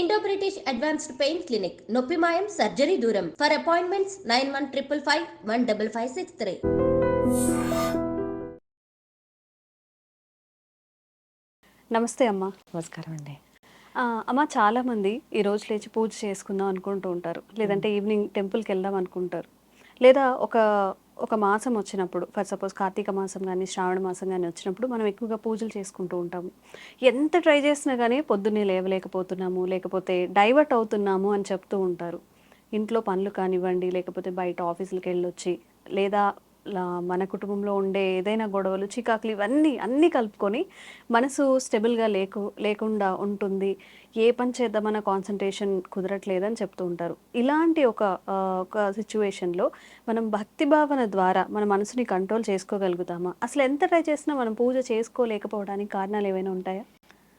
Indo British advanced pain clinic నొప్పి మాయం surgery దూరం ఫర్ అపాయింట్మెంట్స్ 9155515563. నమస్తే అమ్మ. నమస్కారం అండి. అమ్మ, చాలామంది ఈరోజు లేచి పూజ చేసుకుందాం అనుకుంటూ ఉంటారు, లేదంటే ఈవినింగ్ టెంపుల్కి వెళ్దాం అనుకుంటారు, లేదా ఒక ఒక మాసం వచ్చినప్పుడు, ఫర్ సపోజ్ కార్తీక మాసం కానీ శ్రావణ మాసం కానీ వచ్చినప్పుడు మనం ఎక్కువగా పూజలు చేసుకుంటూ ఉంటాము. ఎంత ట్రై చేసినా కానీ పొద్దున్నే లేవలేకపోతున్నాము, లేకపోతే డైవర్ట్ అవుతున్నాము అని చెప్తూ ఉంటారు. ఇంట్లో పనులు కానివ్వండి, లేకపోతే బయట ఆఫీసులకు వెళ్ళొచ్చి, లేదా మన కుటుంబంలో ఉండే ఏదైనా గొడవలు, చికాకులు, ఇవన్నీ అన్నీ కలుపుకొని మనసు స్టెబుల్గా లేకుండా ఉంటుంది. ఏ పని చేద్దామన్న కాన్సన్ట్రేషన్ కుదరట్లేదని చెప్తూ ఉంటారు. ఇలాంటి ఒక సిచ్యువేషన్లో మనం భక్తి భావన ద్వారా మన మనసుని కంట్రోల్ చేసుకోగలుగుతామా? అసలు ఎంత ట్రై చేసినా మనం పూజ చేసుకోలేకపోవడానికి కారణాలు ఏమైనా ఉంటాయా?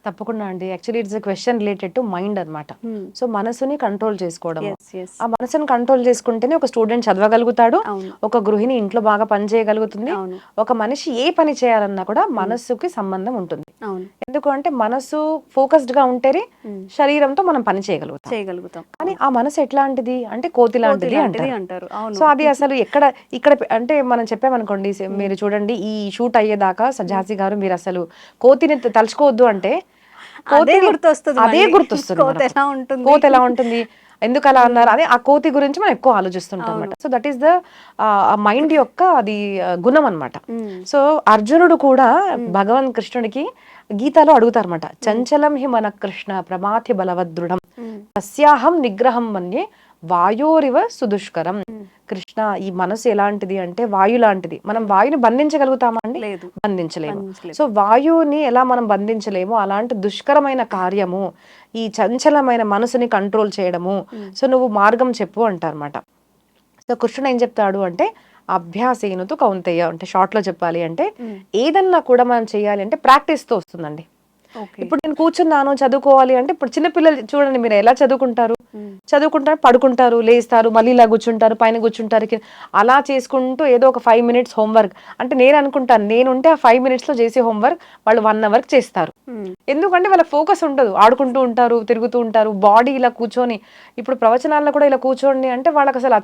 తప్పకుండా అండి. Actually it's a question related to mind అనమాట. సో మనసుని కంట్రోల్ చేసుకోవడము, ఆ మనసుని కంట్రోల్ చేసుకుంటేనే ఒక స్టూడెంట్ చదవగలుగుతాడు, ఒక గృహిణి ఇంట్లో బాగా పని చేయగలుగుతుంది, ఒక మనిషి ఏ పని చేయాలన్నా కూడా మనస్సుకి సంబంధం ఉంటుంది. ఎందుకు అంటే మనసు ఫోకస్డ్ గా ఉంటేనే శరీరంతో మనం పని చేయగలుగుతాం. కానీ ఆ మనసు ఎట్లాంటిది అంటే కోతి లాంటిది అంటారు. సో అది అసలు ఇక్కడ అంటే మనం చెప్పామనుకోండి, మీరు చూడండి ఈ షూట్ అయ్యేదాకా ఝాన్సీ గారు మీరు అసలు కోతిని తలుచుకోవద్దు అంటే అదే గుర్తొస్తుంది. కోతి ఎలా ఉంటుంది, ఎందుకు అలా అన్నారు, అదే ఆ కోతి గురించి మనం ఎక్కువ ఆలోచిస్తుంటాం అనమాట. So that is the mind యొక్క అది గుణం అనమాట. సో అర్జునుడు కూడా భగవాన్ కృష్ణుడికి గీతాలో అడుగుతారన్నమాట, చంచలం హి మన కృష్ణ ప్రమాథి బలవదృఢం తస్యాహం నిగ్రహం మన్యే వాయోరివ సుదుష్కరం. కృష్ణ, ఈ మనసు ఎలాంటిది అంటే వాయు లాంటిది. మనం వాయుని బంధించగలుగుతామా అండి? లేదు, బంధించలేము. సో వాయువుని ఎలా మనం బంధించలేము, అలాంటి దుష్కరమైన కార్యము ఈ చంచలమైన మనసుని కంట్రోల్ చేయడము. సో నువ్వు మార్గం చెప్పు అంటారన్నమాట. సో కృష్ణుడు ఏం చెప్తాడు అంటే అభ్యాసేనుతు కౌంతేయ, అంటే షార్ట్ లో చెప్పాలి అంటే ఏదన్నా కూడా మనం చేయాలి అంటే ప్రాక్టీస్ తో వస్తుందండి. ఇప్పుడు నేను కూర్చున్నాను చదువుకోవాలి అంటే, ఇప్పుడు చిన్నపిల్లలు చూడండి, మీరు ఎలా చదువుకుంటారు, పడుకుంటారు, లేస్తారు, మళ్ళీ ఇలా కూర్చుంటారు, పైన కూర్చుంటారు, అలా చేసుకుంటూ ఏదో ఒక 5 minutes హోంవర్క్ అంటే నేను అనుకుంటాను, నేనుంటే ఆ 5 minutes లో చేసే హోంవర్క్ వాళ్ళు 1 hour చేస్తారు. ఎందుకంటే వాళ్ళ ఫోకస్ ఉండదు, ఆడుకుంటూ ఉంటారు, తిరుగుతూ ఉంటారు, బాడీ ఇలా కూర్చొని. ఇప్పుడు ప్రవచనాల్లో కూడా ఇలా కూర్చోండి అంటే వాళ్ళకి అసలు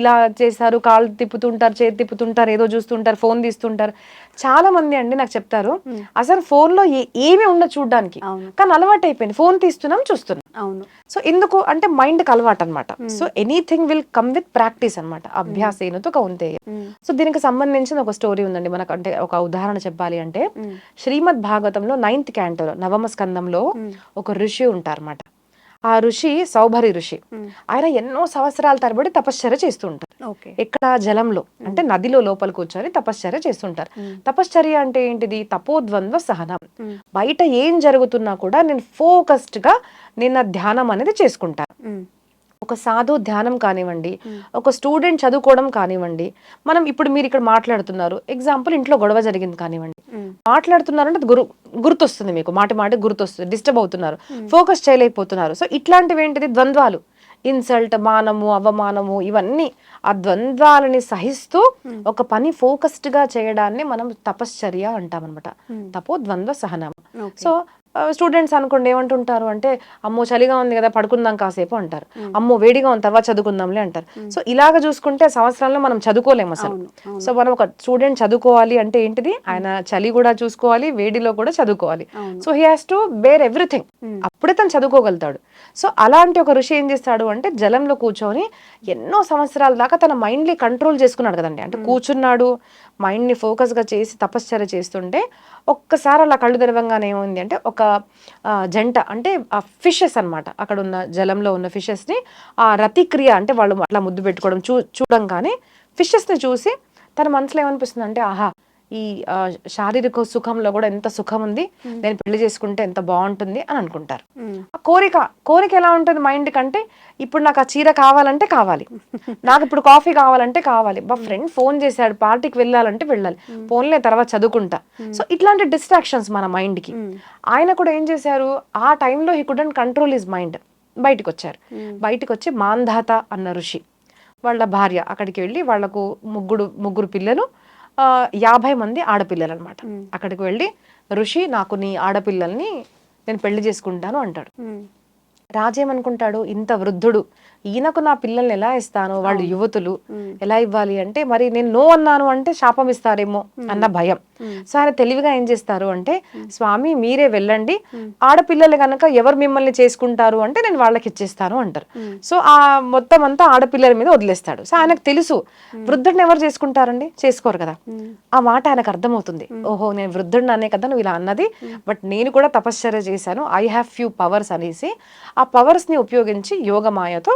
ఇలా చేస్తారు, కాళ్ళు తిప్పుతుంటారు, చేతి తిప్పుతుంటారు, ఏదో చూస్తుంటారు, ఫోన్ తీస్తుంటారు. చాలా మంది అండి నాకు చెప్తారు, అసలు ఫోన్ లో ఏమి ఉండదు చూడడానికి, కానీ అలవాటు అయిపోయింది, ఫోన్ తీస్తున్నాం చూస్తున్నాం. సో ఎందుకు అంటే మైండ్ కి అలవాటు అనమాట. So anything will come with practice అనమాట. అభ్యాసేనతో కౌంతేయ. సో దీనికి సంబంధించిన ఒక స్టోరీ ఉందండి మనకు. అంటే ఒక ఉదాహరణ చెప్పాలి అంటే శ్రీమద్ భాగవతంలో 9th canto నవమ స్కందంలో ఒక ఋషి ఉంటారన్నమాట. ఆ ఋషి సౌభరి ఋషి. ఆయన ఎన్నో సంవత్సరాల తరబడి తపశ్చర్య చేస్తూ ఉంటారు. ఎక్కడ జలంలో అంటే నదిలో లోపల కూర్చొని తపశ్చర్య చేస్తుంటారు. తపశ్చర్య అంటే ఏంటిది? తపోద్వంద్వ సహనం. బయట ఏం జరుగుతున్నా కూడా నేను ఫోకస్డ్ గా నేను ధ్యానం అనేది చేసుకుంటాను. ఒక సాధు ధ్యానం కానివ్వండి, ఒక స్టూడెంట్ చదువుకోవడం కానివ్వండి, మనం ఇప్పుడు మీరు ఇక్కడ మాట్లాడుతున్నారు, ఎగ్జాంపుల్ ఇంట్లో గొడవ జరిగింది కానివ్వండి, మాట్లాడుతున్నారంటే గుర్తొస్తుంది మీకు, మాటి గుర్తొస్తుంది, డిస్టర్బ్ అవుతున్నారు, ఫోకస్ చేయలేకపోతున్నారు. సో ఇట్లాంటివి ఏంటిది? ద్వంద్వాలు, ఇన్సల్ట్, మానము, అవమానము, ఇవన్నీ ఆ ద్వంద్వాలని సహిస్తూ ఒక పని ఫోకస్డ్ గా చేయడాన్ని మనం తపశ్చర్య అంటాం అనమాట. తపో ద్వంద్వ సహనం. సో స్టూడెంట్స్ అనుకోండి ఏమంటుంటారు అంటే, అమ్మో చలిగా ఉంది కదా పడుకుందాం కాసేపు అంటారు, అమ్మో వేడిగా ఉంది తర్వాత చదువుకుందాంలే అంటారు. సో ఇలాగ చూసుకుంటే సంవత్సరాల్లో మనం చదువుకోలేము అసలు. సో మనం ఒక స్టూడెంట్ చదువుకోవాలి అంటే ఏంటిది, ఆయన చలి కూడా చూసుకోవాలి, వేడిలో కూడా చదువుకోవాలి. So he has to bear everything, అప్పుడే తను చదువుకోగలుగుతాడు. సో అలాంటి ఒక ఋషి ఏం చేస్తాడు అంటే జలంలో కూర్చొని ఎన్నో సంవత్సరాల దాకా తన మైండ్ ని కంట్రోల్ చేసుకున్నాడు కదండి. అంటే కూర్చున్నాడు, మైండ్ ని ఫోకస్ గా చేసి తపశ్చర్య చేస్తుంటే ఒక్కసారి అలా కళ్ళు తెరవంగానే ఏమైంది అంటే ఒక జంట అంటే ఆ ఫిషెస్ అనమాట, అక్కడ ఉన్న జలంలో ఉన్న ఫిషెస్ ని ఆ రతిక్రియ అంటే వాళ్ళు అట్లా ముద్దు పెట్టుకోవడం చూడంగానే ఫిషెస్ ని చూసి తన మనసులో ఏమనిపిస్తుంది అంటే, ఆహా ఈ శారీరక సుఖంలో కూడా ఎంత సుఖం ఉంది, నేను పెళ్లి చేసుకుంటే ఎంత బాగుంటుంది అని అనుకుంటారు. ఆ కోరిక ఎలా ఉంటుంది మైండ్ కంటే, ఇప్పుడు నాకు ఆ చీర కావాలంటే కావాలి, నాకు ఇప్పుడు కాఫీ కావాలంటే కావాలి, మా ఫ్రెండ్ ఫోన్ చేశాడు పార్టీకి వెళ్ళాలంటే వెళ్ళాలి, ఫోన్లే తర్వాత చదువుకుంటా. సో ఇట్లాంటి డిస్ట్రాక్షన్స్ మన మైండ్ కి. ఆయన కూడా ఏం చేశారు, ఆ టైంలో he couldn't control his mind. బయటకు వచ్చారు. బయటకు వచ్చి మాంధాత అన్న ఋషి వాళ్ళ భార్య అక్కడికి వెళ్ళి, వాళ్లకు ముగ్గురు పిల్లలు, 50 మంది ఆడపిల్లలు అనమాట. అక్కడికి వెళ్ళి, ఋషి నాకు నీ ఆడపిల్లల్ని నేను పెళ్లి చేసుకుంటాను అంటాడు. రాజేమనుకుంటాడు, ఇంత వృద్ధుడు, ఈయనకు నా పిల్లల్ని ఎలా ఇస్తాను, వాళ్ళు యువతులు ఎలా ఇవ్వాలి అంటే, మరి నేను నో అన్నాను అంటే శాపం ఇస్తారేమో అన్న భయం. సో ఆయన తెలివిగా ఏం చేస్తారు అంటే, స్వామి మీరే వెళ్ళండి, ఆడపిల్లలు కనుక ఎవరు మిమ్మల్ని చేసుకుంటారు అంటే నేను వాళ్ళకి ఇచ్చేస్తాను అంటారు. సో ఆ మొత్తం అంతా ఆడపిల్లల మీద వదిలేస్తాడు. సో ఆయనకు తెలుసు వృద్ధుడిని ఎవరు చేసుకుంటారండి, చేసుకోరు కదా. ఆ మాట ఆయనకు అర్థమవుతుంది, ఓహో నేను వృద్ధుడిని అనే కదా నువ్వు ఇలా అన్నది, బట్ నేను కూడా తపశ్చర్య చేశాను, ఐ హ్యావ్ ఫ్యూ పవర్స్ అనేసి ఆ పవర్స్ ని ఉపయోగించి యోగమాయతో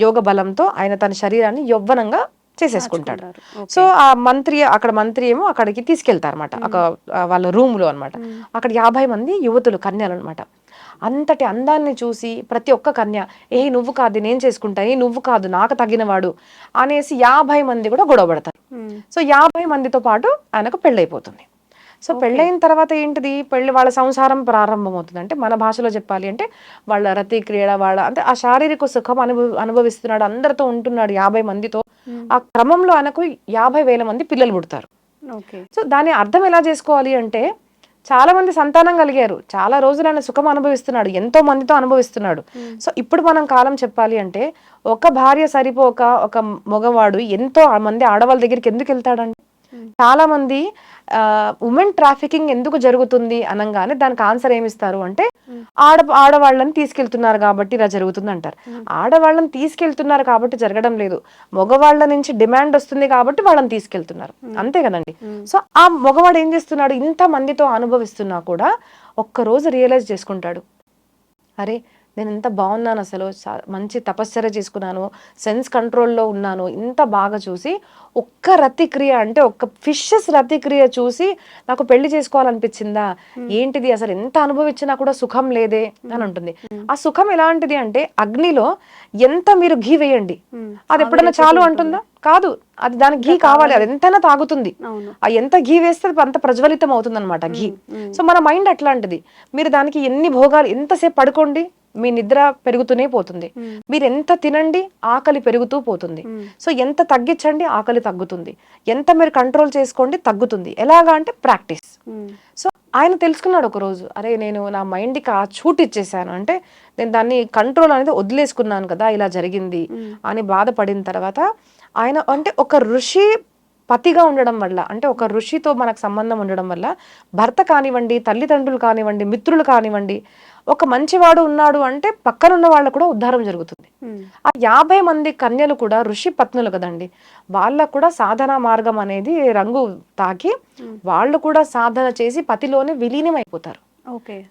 యోగ బలంతో ఆయన తన శరీరాన్ని యవ్వనంగా చేసేసుకుంటాడు. సో ఆ అక్కడ మంత్రి ఏమో అక్కడికి తీసుకెళ్తారు అనమాట, వాళ్ళ రూమ్ లో అనమాట. అక్కడ 50 మంది యువతులు, కన్యలు అనమాట. అంతటి అందాన్ని చూసి ప్రతి ఒక్క కన్య, నువ్వు కాదు నేను చేసుకుంటా, నువ్వు కాదు నాకు తగినవాడు అనేసి 50 మంది కూడా గొడవ పడతారు. సో 50 మందితో పాటు ఆయనకు పెళ్ళైపోతుంది. సో పెళ్ళైన తర్వాత ఏంటిది, వాళ్ళ సంసారం ప్రారంభమవుతుంది. అంటే మన భాషలో చెప్పాలి అంటే వాళ్ళ రతి క్రీడ, అంటే ఆ శారీరక సుఖం అనుభవిస్తున్నాడు, అందరితో ఉంటున్నాడు 50 మందితో. ఆ క్రమంలో ఆయనకు 50,000 మంది పిల్లలు పుడతారు. సో దాని అర్థం ఎలా చేసుకోవాలి అంటే, చాలా మంది సంతానం కలిగారు, చాలా రోజులు ఆయన సుఖం అనుభవిస్తున్నాడు, ఎంతో మందితో అనుభవిస్తున్నాడు. సో ఇప్పుడు మనం కాలం చెప్పాలి అంటే, ఒక భార్య సరిపోక ఒక మగవాడు ఎంతో మంది ఆడవాళ్ళ దగ్గరికి ఎందుకు వెళ్తాడండి? చాలా మంది ఉమెన్ ట్రాఫికింగ్ ఎందుకు జరుగుతుంది అనగానే దానికి ఆన్సర్ ఏమిస్తారు అంటే, ఆడవాళ్ళని తీసుకెళ్తున్నారు కాబట్టి ఇలా జరుగుతుంది అంటారు. ఆడవాళ్ళని తీసుకెళ్తున్నారు కాబట్టి జరగడం లేదు, మగవాళ్ళ నుంచి డిమాండ్ వస్తుంది కాబట్టి వాళ్ళని తీసుకెళ్తున్నారు, అంతే కదండి. సో ఆ మగవాడు ఏం చేస్తున్నాడు, ఇంత మందితో అనుభవిస్తున్నా కూడా ఒక్కరోజు రియలైజ్ చేసుకుంటాడు, అరే నేను ఎంత బాగున్నాను, అసలు మంచి తపశ్చర్య చేసుకున్నాను, సెన్స్ కంట్రోల్లో ఉన్నాను, ఇంత బాగా చూసి ఒక్క రతిక్రియ అంటే ఒక్క ఫిషెస్ రతిక్రియ చూసి నాకు పెళ్లి చేసుకోవాలనిపించిందా, ఏంటిది అసలు ఎంత అనుభవించినా కూడా సుఖం లేదే అని ఉంటుంది. ఆ సుఖం ఎలాంటిది అంటే, అగ్నిలో ఎంత మీరు ఘీ వేయండి అది ఎప్పుడైనా చాలు అంటుందా, కాదు, అది దానికి ఘీ కావాలి, అది ఎంతైనా తాగుతుంది. ఆ ఎంత ఘీ వేస్తే అంత ప్రజ్వలితం అవుతుంది అనమాట ఘీ. సో మన మైండ్ అట్లాంటిది, మీరు దానికి ఎన్ని భోగాలు, ఎంతసేపు పడుకోండి మీ నిద్ర పెరుగుతూనే పోతుంది, మీరు ఎంత తినండి ఆకలి పెరుగుతూ పోతుంది. సో ఎంత తగ్గించండి ఆకలి తగ్గుతుంది, ఎంత మీరు కంట్రోల్ చేసుకోండి తగ్గుతుంది. ఎలాగా అంటే ప్రాక్టీస్. సో ఆయన తెలుసుకున్నాడు ఒక రోజు, అరే నేను నా మైండ్కి ఆ చూట్ ఇచ్చేసాను, అంటే నేను దాన్ని కంట్రోల్ అనేది వదిలేసుకున్నాను కదా, ఇలా జరిగింది అని బాధపడిన తర్వాత ఆయన అంటే ఒక ఋషి పతిగా ఉండడం వల్ల, అంటే ఒక ఋషితో మనకు సంబంధం ఉండడం వల్ల భర్త కానివ్వండి, తల్లిదండ్రులు కానివ్వండి, మిత్రులు కానివ్వండి, ఒక మంచివాడు ఉన్నాడు అంటే పక్కనున్న వాళ్ళకు కూడా ఉద్ధారం జరుగుతుంది. ఆ 50 మంది కన్యలు కూడా ఋషి పత్నులు కదండి, వాళ్ళకు కూడా సాధనా మార్గం అనేది రంగు తాకి వాళ్ళు కూడా సాధన చేసి పతిలోనే విలీనం అయిపోతారు.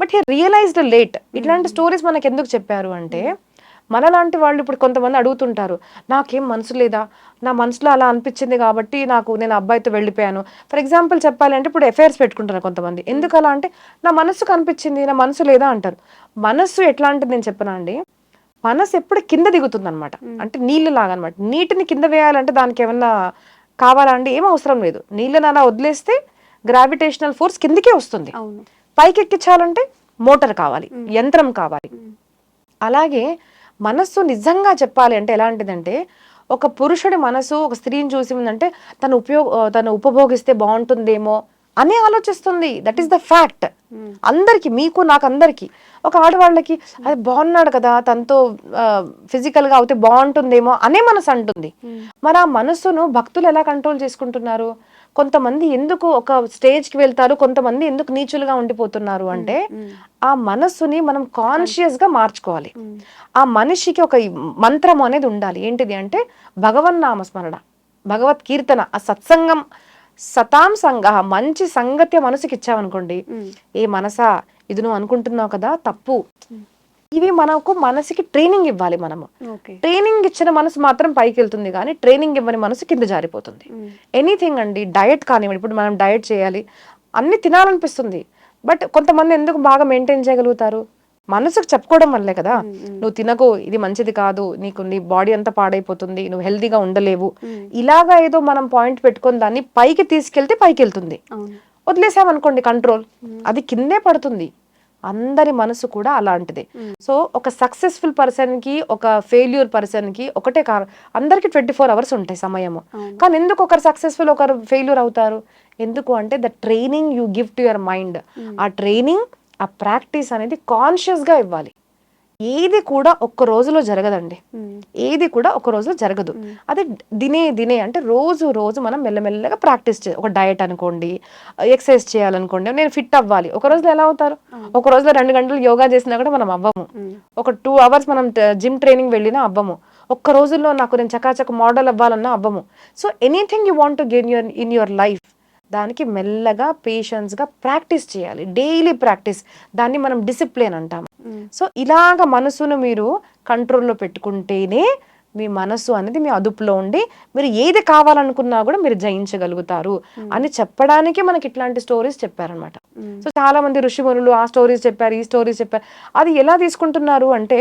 But he realized late. ఇట్లాంటి స్టోరీస్ మనకు ఎందుకు చెప్పారు అంటే, మనలాంటి వాళ్ళు ఇప్పుడు కొంతమంది అడుగుతుంటారు, నాకేం మనసు లేదా, నా మనసులో అలా అనిపించింది కాబట్టి నేను అబ్బాయితో వెళ్ళిపోయాను. ఫర్ ఎగ్జాంపుల్ చెప్పాలంటే ఇప్పుడు ఎఫైర్స్ పెట్టుకుంటారు కొంతమంది, ఎందుకు అలా అంటే నా మనసుకు అనిపించింది, నా మనసు లేదా అంటారు. మనస్సు ఎట్లాంటిది నేను చెప్పనా అండి, మనసు ఎప్పుడు కింద దిగుతుంది అనమాట, అంటే నీళ్ళు లాగా అనమాట. నీటిని కింద వేయాలంటే దానికి ఏమన్నా కావాలా అండి, ఏం అవసరం లేదు, నీళ్ళని అలా వదిలేస్తే గ్రావిటేషనల్ ఫోర్స్ కిందికే వస్తుంది. పైకి ఎక్కించాలంటే మోటార్ కావాలి, యంత్రం కావాలి. అలాగే మనస్సు నిజంగా చెప్పాలి అంటే ఎలాంటిదంటే, ఒక పురుషుడి మనసు ఒక స్త్రీని చూసి ఉందంటే తను ఉపభోగిస్తే బాగుంటుందేమో అని ఆలోచిస్తుంది. That is the fact. అందరికి, మీకు నాకు అందరికి, ఒక ఆడవాళ్ళకి అది బాగున్నాడు కదా, తనతో ఫిజికల్ గా అవుతే బాగుంటుందేమో అనే మనసు అంటుంది. మరి ఆ మనసును భక్తులు ఎలా కంట్రోల్ చేసుకుంటున్నారు? కొంతమంది ఎందుకు ఒక స్టేజ్ కి వెళ్తారు, కొంతమంది ఎందుకు నీచులుగా ఉండిపోతున్నారు అంటే, ఆ మనస్సుని మనం కాన్షియస్ గా మార్చుకోవాలి. ఆ మనిషికి ఒక మంత్రం అనేది ఉండాలి, ఏంటిది అంటే భగవన్నామస్మరణ, భగవత్ కీర్తన, ఆ సత్సంగం, సతాం సంగ, మంచి సంగతి మనసుకి ఇచ్చామనుకోండి, ఏ మనసా ఇది నువ్వు అనుకుంటున్నావు కదా తప్పు, ఇవి మనసుకి ట్రైనింగ్ ఇవ్వాలి. మనము ట్రైనింగ్ ఇచ్చిన మనసు మాత్రం పైకి వెళ్తుంది, కానీ ట్రైనింగ్ ఇవ్వని మనసు కింద జారిపోతుంది. ఎనీథింగ్ అండి, డయట్ కానివ్వండి, ఇప్పుడు మనం డయట్ చేయాలి, అన్ని తినాలనిపిస్తుంది, బట్ కొంతమంది ఎందుకు బాగా మెయింటైన్ చేయగలుగుతారు, మనసుకు చెప్పుకోవడం వల్లే కదా, నువ్వు తినకు, ఇది మంచిది కాదు, నీ బాడీ అంతా పాడైపోతుంది, నువ్వు హెల్తీగా ఉండలేవు, ఇలాగా ఏదో మనం పాయింట్ పెట్టుకొని దాన్ని పైకి తీసుకెళ్తే పైకి వెళ్తుంది. వదిలేసామనుకోండి కంట్రోల్, అది కిందే పడుతుంది. అందరి మనసు కూడా అలాంటిదే. సో ఒక సక్సెస్ఫుల్ పర్సన్ కి, ఒక ఫెయిల్యూర్ పర్సన్ కి ఒకటే అందరికి 24 hours ఉంటాయి సమయము, కానీ ఎందుకు ఒకరు సక్సెస్ఫుల్ ఒకరు ఫెయిల్యూర్ అవుతారు? ఎందుకు అంటే the training you give to your mind. ఆ ట్రైనింగ్, ఆ ప్రాక్టీస్ అనేది కాన్షియస్ గా ఇవ్వాలి. ఏది కూడా ఒక్క రోజులో జరగదండి. ఏది కూడా ఒక రోజులో జరగదు. అది దినే అంటే రోజు రోజు మనం మెల్లమెల్లగా ప్రాక్టీస్ ఒక డయట్ అనుకోండి, ఎక్సర్సైజ్ చేయాలనుకోండి, నేను ఫిట్ అవ్వాలి. ఒక రోజులో ఎలా అవుతారు? ఒక రోజులో 2 గంటలు యోగా చేసినా కూడా మనం అవ్వము. ఒక 2 అవర్స్ మనం జిమ్ ట్రైనింగ్ వెళ్ళినా అవ్వము. ఒక్క రోజుల్లో నాకు నేను చకాచక మోడల్ అవ్వాలన్నా అవ్వము. So anything you want to gain in your life, దానికి మెల్లగా పేషెన్స్గా ప్రాక్టీస్ చేయాలి. డైలీ ప్రాక్టీస్, దాన్ని మనం డిసిప్లిన్ అంటాము. సో ఇలాగ మనసును మీరు కంట్రోల్లో పెట్టుకుంటేనే మీ మనసు అనేది మీ అదుపులో ఉండి మీరు ఏది కావాలనుకున్నా కూడా మీరు జయించగలుగుతారు అని చెప్పడానికి మనకి ఇట్లాంటి స్టోరీస్ చెప్పారనమాట. సో చాలా మంది ఋషిమునులు ఆ స్టోరీస్ చెప్పారు, ఈ స్టోరీస్ చెప్పారు. అది ఎలా తీసుకుంటున్నారు అంటే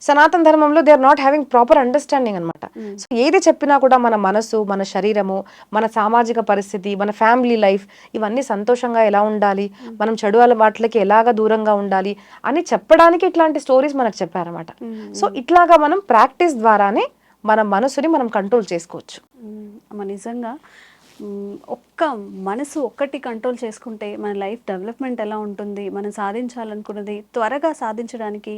సనాతన ధర్మంలో they are not having proper understanding అనమాట. సో ఏది చెప్పినా కూడా మన మనసు, మన శరీరము, మన సామాజిక పరిస్థితి, మన ఫ్యామిలీ లైఫ్, ఇవన్నీ సంతోషంగా ఎలా ఉండాలి, మనం చెడు అలవాట్లకి ఎలాగా దూరంగా ఉండాలి అని చెప్పడానికి ఇట్లాంటి స్టోరీస్ మనకు చెప్పారనమాట. సో ఇట్లాగా మనం ప్రాక్టీస్ ద్వారానే మన మనసుని మనం కంట్రోల్ చేసుకోవచ్చు. నిజంగా ఒక్క మనసు ఒక్కటి కంట్రోల్ చేసుకుంటే మన లైఫ్ డెవలప్మెంట్ ఎలా ఉంటుంది, మనం సాధించాలనుకున్నది త్వరగా సాధించడానికి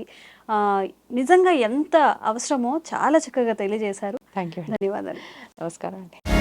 నిజంగా ఎంత అవసరమో చాలా చక్కగా తెలియజేశారు. Thank you. ధన్యవాదాలు. నమస్కారం అండి.